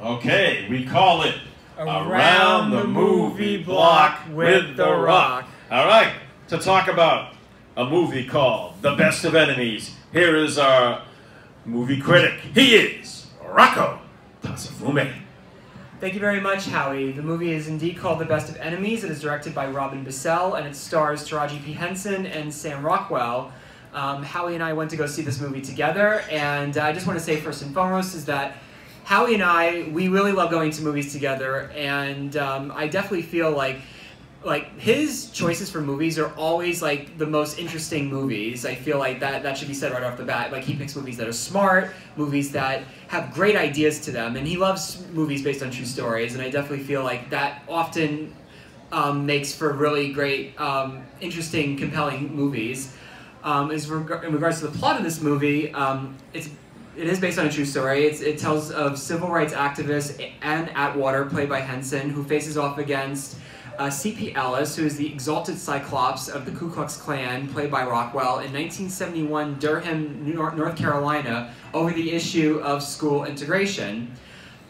Okay, we call it Around the Movie Block with The Rock. All right, to talk about a movie called The Best of Enemies, here is our movie critic. He is Rocco Tasafume. Thank you very much, Howie. The movie is indeed called The Best of Enemies. It is directed by Robin Bissell, and it stars Taraji P. Henson and Sam Rockwell. Howie and I went to go see this movie together, and I just want to say first and foremost is that Howie and I, we really love going to movies together, and I definitely feel like his choices for movies are always like the most interesting movies. I feel like that should be said right off the bat. Like, he picks movies that are smart, movies that have great ideas to them, and he loves movies based on true stories, and I definitely feel like that often makes for really great, interesting, compelling movies. In regards to the plot of this movie, it is based on a true story. It tells of civil rights activist Ann Atwater, played by Henson, who faces off against C.P. Ellis, who is the exalted Cyclops of the Ku Klux Klan, played by Rockwell, in 1971 Durham, North Carolina, over the issue of school integration.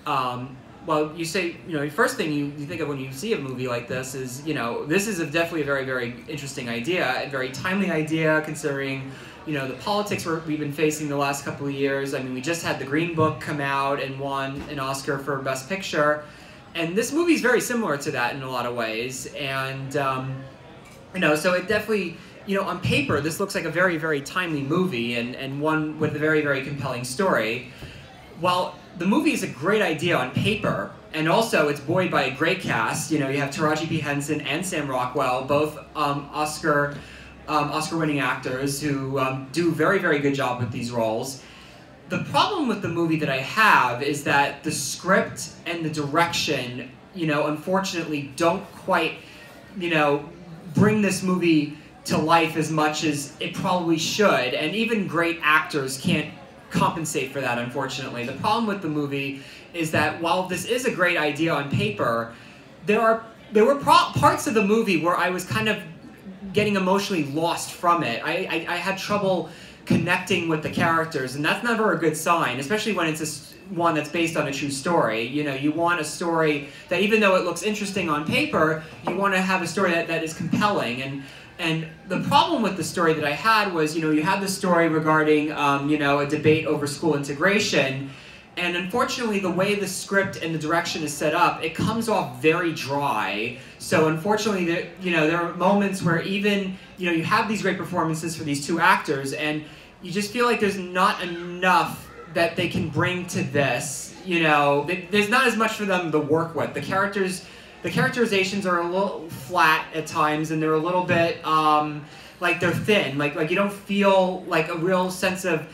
Well, you say, first thing you think of when you see a movie like this is, this is definitely a very, very interesting idea, a very timely idea considering, the politics we've been facing the last couple of years. I mean, we just had The Green Book come out and won an Oscar for Best Picture. And this movie is very similar to that in a lot of ways. And, so it definitely, on paper, this looks like a very, very timely movie and one with a very, very compelling story. While the movie is a great idea on paper, and also it's buoyed by a great cast. You have Taraji P. Henson and Sam Rockwell, both Oscar-winning actors who do a very, very good job with these roles. The problem with the movie that I have is that the script and the direction, unfortunately don't quite, bring this movie to life as much as it probably should, and even great actors can't compensate for that, unfortunately. The problem with the movie is that while this is a great idea on paper, there were parts of the movie where I was kind of getting emotionally lost from it. I had trouble connecting with the characters, and that's never a good sign, especially when it's one that's based on a true story. You want a story that, even though it looks interesting on paper, you want to have a story that is compelling. And the problem with the story that I had was, you had the story regarding, a debate over school integration, and unfortunately the way the script and the direction is set up, it comes off very dry. So unfortunately, there are moments where even, you have these great performances for these two actors, and you just feel like there's not enough that they can bring to this. There's not as much for them to work with. The characterizations are a little flat at times, and they're a little bit like they're thin. Like you don't feel like a real sense of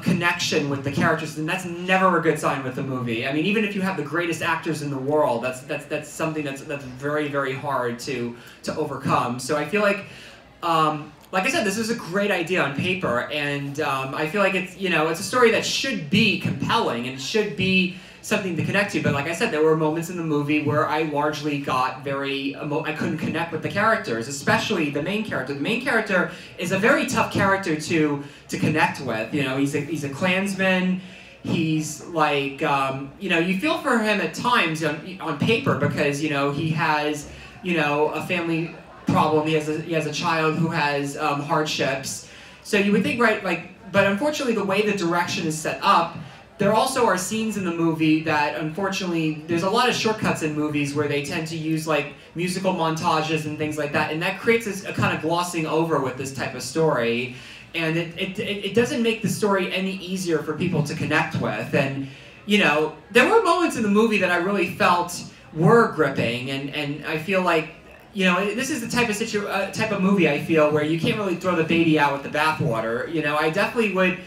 connection with the characters, and that's never a good sign with a movie. I mean, even if you have the greatest actors in the world, that's something that's very, very hard to overcome. So I feel like I said, this is a great idea on paper, and I feel like it's a story that should be compelling and should be something to connect to. But like I said, there were moments in the movie where I largely got I couldn't connect with the characters, especially the main character. The main character is a very tough character to connect with. He's a Klansman. He's like, you feel for him at times on paper because, he has, a family problem. He has a child who has hardships. So you would think, right, but unfortunately the way the direction is set up, there also are scenes in the movie that, unfortunately, there's a lot of shortcuts in movies where they tend to use musical montages and things like that, and that creates a kind of glossing over with this type of story, and it doesn't make the story any easier for people to connect with. And there were moments in the movie that I really felt were gripping, and I feel like this is the type of movie I feel where you can't really throw the baby out with the bathwater. I definitely would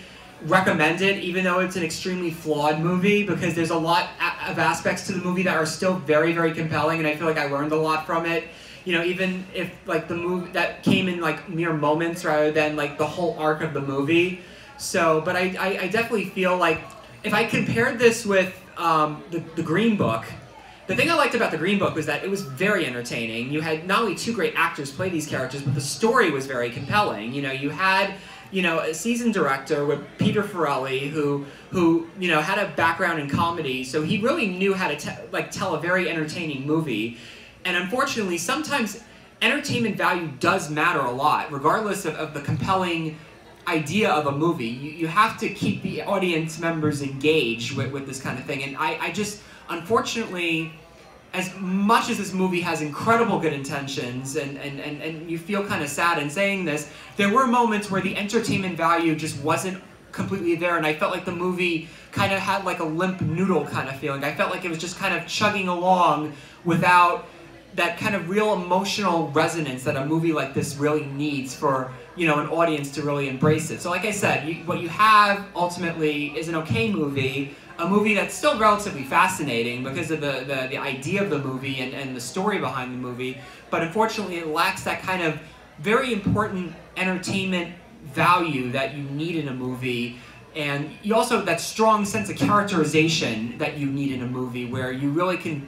recommend it, even though it's an extremely flawed movie, because there's a lot of aspects to the movie that are still very, very compelling, and I feel like I learned a lot from it. Even if the movie that came in mere moments rather than the whole arc of the movie. So, but I definitely feel like if I compared this with the Green Book, the thing I liked about The Green Book was that it was very entertaining. You had not only two great actors play these characters, but the story was very compelling. You had you know, a seasoned director with Peter Farrelly, who you know, had a background in comedy, so he really knew how to tell a very entertaining movie. And unfortunately, sometimes entertainment value does matter a lot, regardless of the compelling idea of a movie. You have to keep the audience members engaged with this kind of thing. And I just, unfortunately, as much as this movie has incredible good intentions, and you feel kind of sad in saying this, there were moments where the entertainment value just wasn't completely there, and I felt like the movie kind of had like a limp noodle kind of feeling. I felt like it was just kind of chugging along without that kind of real emotional resonance that a movie like this really needs for, you know, an audience to really embrace it. So like I said, what you have ultimately is an okay movie, a movie that's still relatively fascinating because of the idea of the movie and the story behind the movie, but unfortunately it lacks that kind of very important entertainment value that you need in a movie, and you also that strong sense of characterization that you need in a movie where you really can,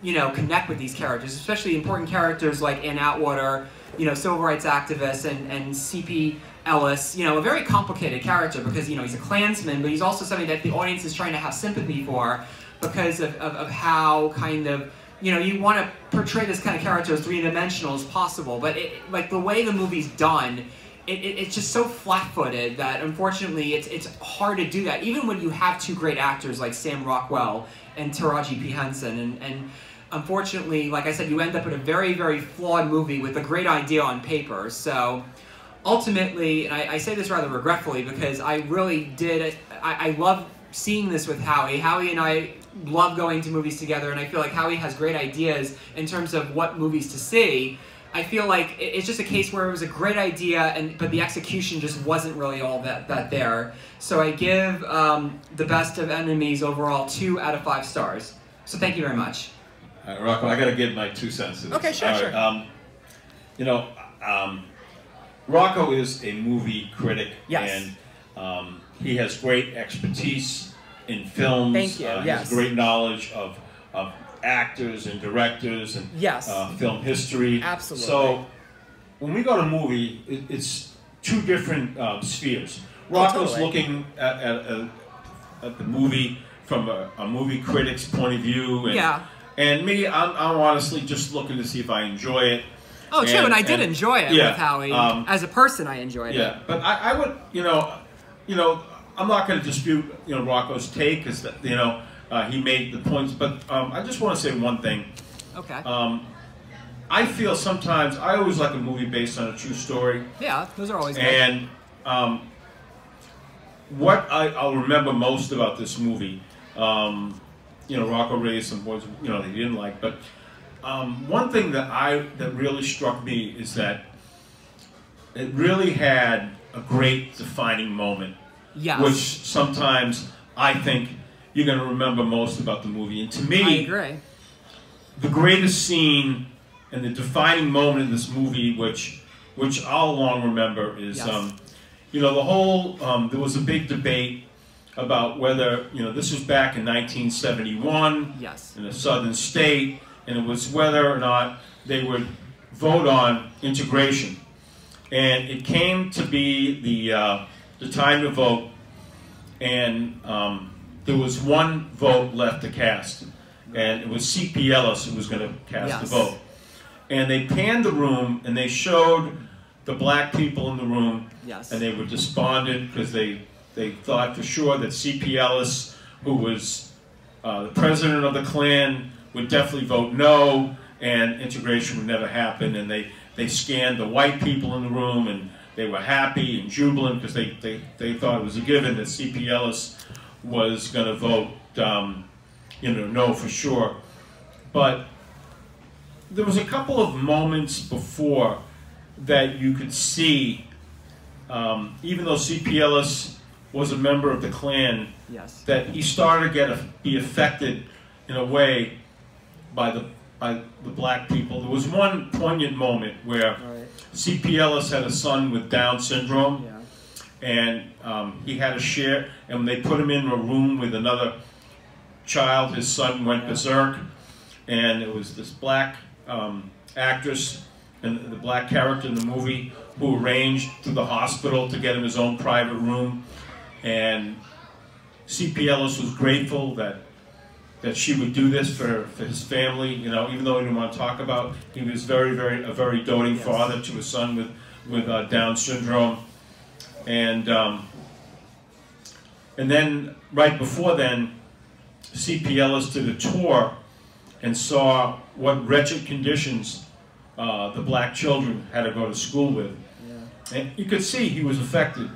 you know, connect with these characters, especially important characters like Ann Atwater, you know, civil rights activist, and C.P. Ellis, you know, a very complicated character because, you know, he's a Klansman, but he's also somebody that the audience is trying to have sympathy for because of how kind of, you know, you want to portray this kind of character as three-dimensional as possible, but like the way the movie's done, it's just so flat-footed that unfortunately it's hard to do that, even when you have two great actors like Sam Rockwell and Taraji P. Henson, and unfortunately, like I said, you end up with a very, very flawed movie with a great idea on paper. So ultimately, and I say this rather regretfully because I really did, I love seeing this with Howie. Howie and I love going to movies together, and I feel like Howie has great ideas in terms of what movies to see. I feel like it's just a case where it was a great idea, but the execution just wasn't really all that there. So I give The Best of Enemies overall 2 out of 5 stars. So thank you very much. Rocco, I got to give my 2 cents to this. Okay, sure, sure. You know, Rocco is a movie critic, yes, and he has great expertise in films. Thank you. He has great knowledge of actors and directors and yes, film history. Absolutely. So when we go to a movie, it's 2 different spheres. Rocco's totally looking at the movie from a movie critic's point of view, and, yeah, and me, I'm honestly just looking to see if I enjoy it. Oh, true, and I did enjoy it, yeah, with Howie. As a person, I enjoyed it. Yeah, but I would, you know, I'm not going to dispute, you know, Rocco's take, because, you know, he made the points, but I just want to say one thing. Okay. I feel sometimes, I always like a movie based on a true story. Yeah, those are always good. And what I'll remember most about this movie, you know, Rocco raised some points, you know, that he didn't like, but one thing that really struck me is that it really had a great defining moment. Yes. Which sometimes I think you're going to remember most about the movie. And to me, I agree, the greatest scene and the defining moment in this movie, which I'll long remember, is, yes, you know, the whole, there was a big debate about whether, you know, this was back in 1971 yes, in a southern state, and it was whether or not they would vote on integration. And it came to be the time to vote, and there was one vote left to cast, and it was C.P. Ellis who was going to cast yes, the vote. And they panned the room, and they showed the black people in the room, yes, and they were despondent because they thought for sure that C.P. Ellis, who was the president of the Klan, would definitely vote no, and integration would never happen. And they scanned the white people in the room, and they were happy and jubilant because they thought it was a given that C.P. Ellis was going to vote, you know, no for sure. But there was a couple of moments before that you could see, even though C.P. Ellis was a member of the Klan, yes, that he started to be affected in a way by the black people. There was one poignant moment where C.P. Ellis had a son with Down syndrome, yeah, and he had a share, and when they put him in a room with another child, his son went berserk, and it was this black actress and the black character in the movie, who arranged through the hospital to get him his own private room. And C.P. Ellis was grateful that she would do this for his family. You know, even though he didn't want to talk about, he was a very doting father to his son with Down syndrome. And then right before then, C.P. Ellis did a tour and saw what wretched conditions the black children had to go to school with. Yeah. And you could see he was affected.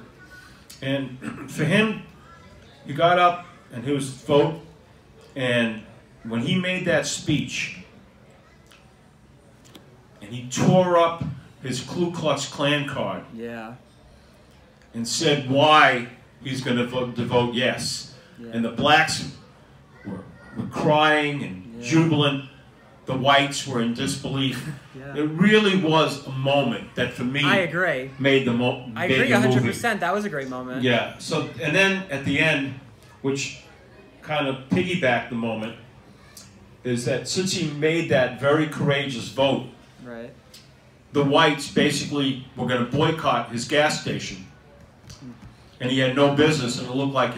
And for him, he got up and he was vote. And when he made that speech, and he tore up his Ku Klux Klan card, and said why he's going to vote yes. Yeah. And the blacks were crying and jubilant. The whites were in disbelief. It really was a moment that, for me, I agree. Made the I agree 100%. That was a great moment. Yeah. So, and then at the end, which kind of piggybacked the moment, is that since he made that very courageous vote, right, the whites basically were going to boycott his gas station, and he had no business, and it looked like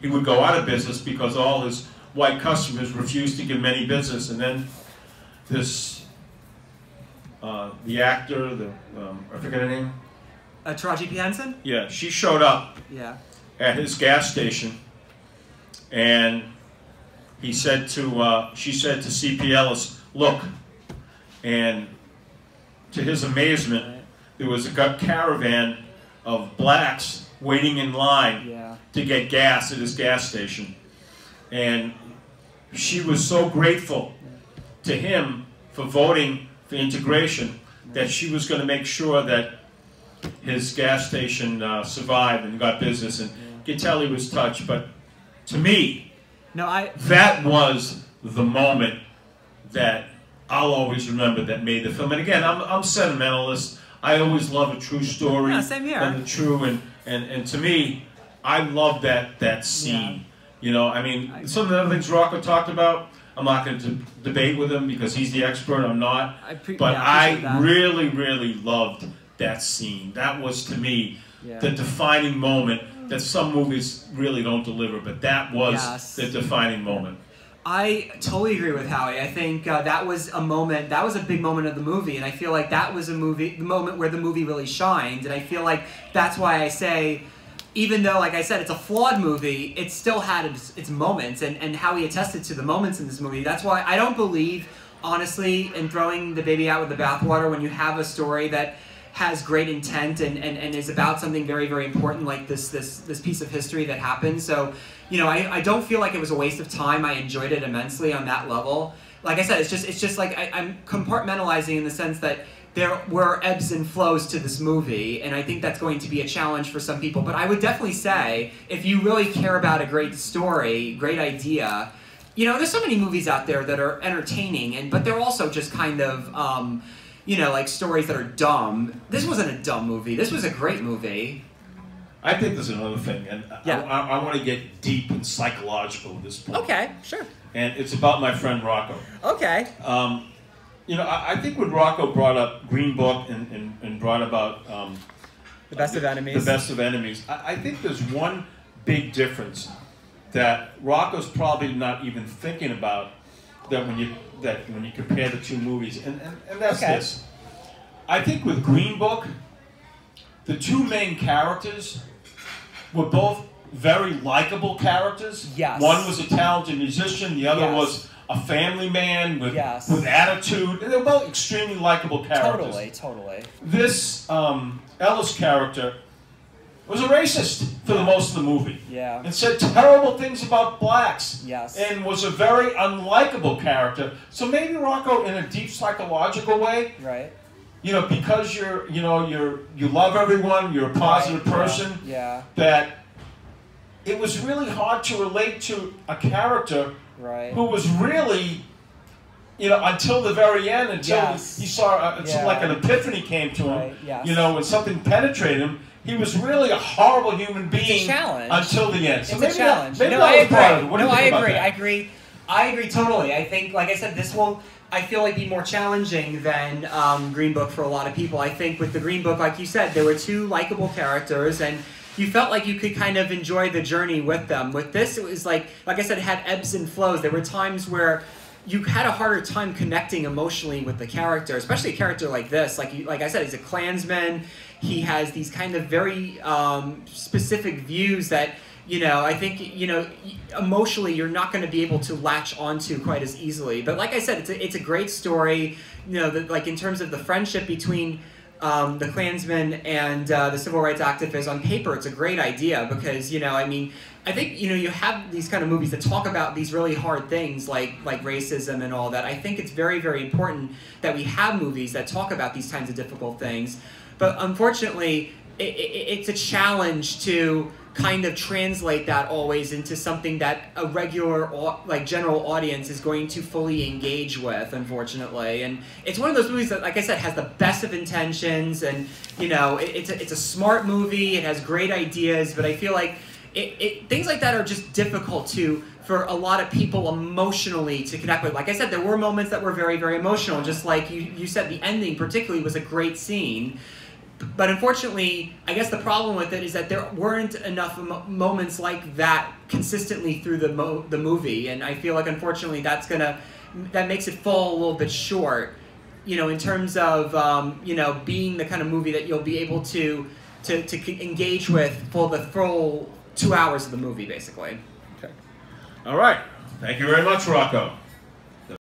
he would go out of business because all his white customers refused to give him any business. And then this, the actor, I forget her name. Taraji P. Henson? Yeah, she showed up at his gas station, and she said to C.P. Ellis, look, and to his amazement, there was a caravan of blacks waiting in line to get gas at his gas station. And she was so grateful to him for voting for integration that she was going to make sure that his gas station survived and got business. And you can tell he was touched. But to me, that was the moment that I'll always remember that made the film. And again, I'm sentimentalist. I always love a true story. Yeah, same here. And the true, and to me, I love that scene. Yeah. You know, I mean, some of the other things Rocco talked about, I'm not going to debate with him because he's the expert, I'm not. But I really, really loved that scene. That was, to me, the defining moment that some movies really don't deliver, but that was the defining moment. I totally agree with Howie. I think that was a moment, that was a big moment of the movie, and I feel like that was the moment where the movie really shined, and I feel like that's why I say, even though, like I said, it's a flawed movie, it still had its moments, and Howie attested to the moments in this movie. That's why I don't believe, honestly, in throwing the baby out with the bathwater when you have a story that has great intent and is about something very, very important like this piece of history that happened. So, you know, I don't feel like it was a waste of time. I enjoyed it immensely on that level. Like I said, it's just like I'm compartmentalizing in the sense that there were ebbs and flows to this movie, and I think that's going to be a challenge for some people. But I would definitely say, if you really care about a great story, great idea, you know, there's so many movies out there that are entertaining, but they're also just kind of, you know, like stories that are dumb. This wasn't a dumb movie. This was a great movie. I think there's another thing, and I want to get deep and psychological with this point. Okay, sure. And it's about my friend Rocco. Okay. You know, I think when Rocco brought up Green Book and brought about The Best of Enemies. The Best of Enemies, I think there's one big difference that Rocco's probably not even thinking about that when you compare the two movies, and that's this. I think with Green Book, the two main characters were both very likable characters. Yes. One was a talented musician, the other was a family man with attitude. And they were both extremely likable characters. Totally. This Ellis character was a racist for the most of the movie. Yeah. And said terrible things about blacks. Yes. And was a very unlikable character. So maybe Rocco, in a deep psychological way, right, you know, because you love everyone, you're a positive person, that it was really hard to relate to a character who was really, you know, until the very end, until he saw, until like an epiphany came to him, you know, when something penetrated him, he was really a horrible human being until the end. So it's a challenge. Maybe I agree. I agree. I agree totally. I think, like I said, this will, I feel like, be more challenging than Green Book for a lot of people. I think with the Green Book, like you said, there were two likable characters, and you felt like you could kind of enjoy the journey with them. With this, it was like I said, it had ebbs and flows. There were times where you had a harder time connecting emotionally with the character, especially a character like this. Like I said, he's a Klansman. He has these kind of very specific views that, I think, emotionally you're not going to be able to latch onto quite as easily. But like I said, it's a great story. Like in terms of the friendship between the Klansman and the civil rights activists, on paper, it's a great idea because, I think, you have these kind of movies that talk about these really hard things like racism and all that. I think it's very, very important that we have movies that talk about these kinds of difficult things. But unfortunately, it's a challenge to kind of translate that always into something that a regular, general audience is going to fully engage with, unfortunately. And it's one of those movies that, like I said, has the best of intentions, and, it's a smart movie, it has great ideas, but I feel like things like that are just difficult for a lot of people emotionally to connect with. Like I said, there were moments that were very, very emotional, just like you said, the ending particularly was a great scene. But unfortunately, I guess the problem with it is that there weren't enough moments like that consistently through the movie, and I feel like unfortunately that makes it fall a little bit short, in terms of being the kind of movie that you'll be able to engage with for the full 2 hours of the movie, basically. Okay. All right. Thank you very much, Rocco.